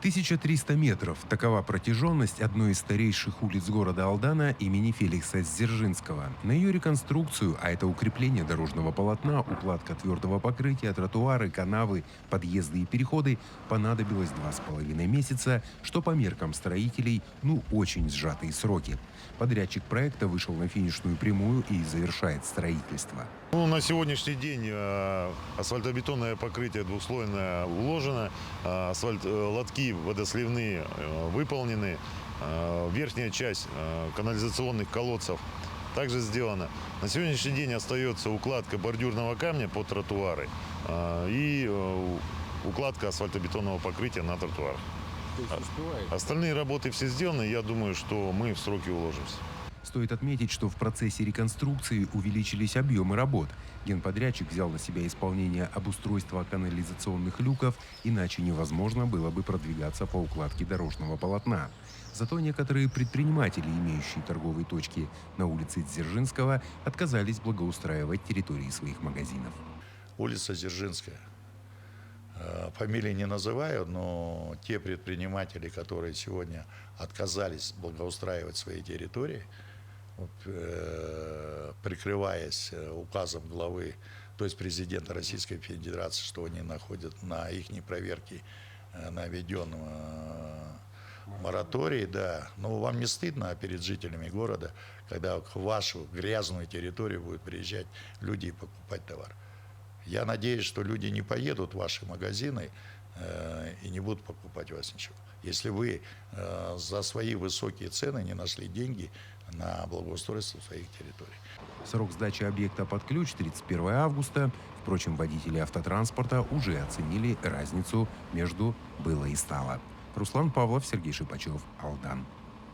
1300 метров – такова протяженность одной из старейших улиц города Алдана имени Феликса Дзержинского. На ее реконструкцию, а это укрепление дорожного полотна, укладка твердого покрытия, тротуары, канавы, подъезды и переходы, понадобилось 2,5 месяца, что по меркам строителей, очень сжатые сроки. Подрядчик проекта вышел на финишную прямую и завершает строительство. На сегодняшний день асфальтобетонное покрытие двухслойное уложено, лотки водосливные выполнены, верхняя часть канализационных колодцев также сделана. На сегодняшний день остается укладка бордюрного камня под тротуары и укладка асфальтобетонного покрытия на тротуарах. Остальные работы все сделаны, я думаю, что мы в сроки уложимся. Стоит отметить, что в процессе реконструкции увеличились объемы работ. Генподрядчик взял на себя исполнение обустройства канализационных люков, иначе невозможно было бы продвигаться по укладке дорожного полотна. Зато некоторые предприниматели, имеющие торговые точки на улице Дзержинского, отказались благоустраивать территории своих магазинов. Улица Дзержинская. Фамилии не называю, но те предприниматели, которые сегодня отказались благоустраивать свои территории, прикрываясь указом главы, то есть президента Российской Федерации, что они находят на их проверке наведен мораторий, да. Но вам не стыдно перед жителями города, когда в вашу грязную территорию будут приезжать люди и покупать товар? Я надеюсь, что люди не поедут в ваши магазины и не будут покупать у вас ничего. Если вы за свои высокие цены не нашли деньги на благоустройство своих территорий. Срок сдачи объекта под ключ 31 августа. Впрочем, водители автотранспорта уже оценили разницу между было и стало. Руслан Павлов, Сергей Шипачев, Алдан.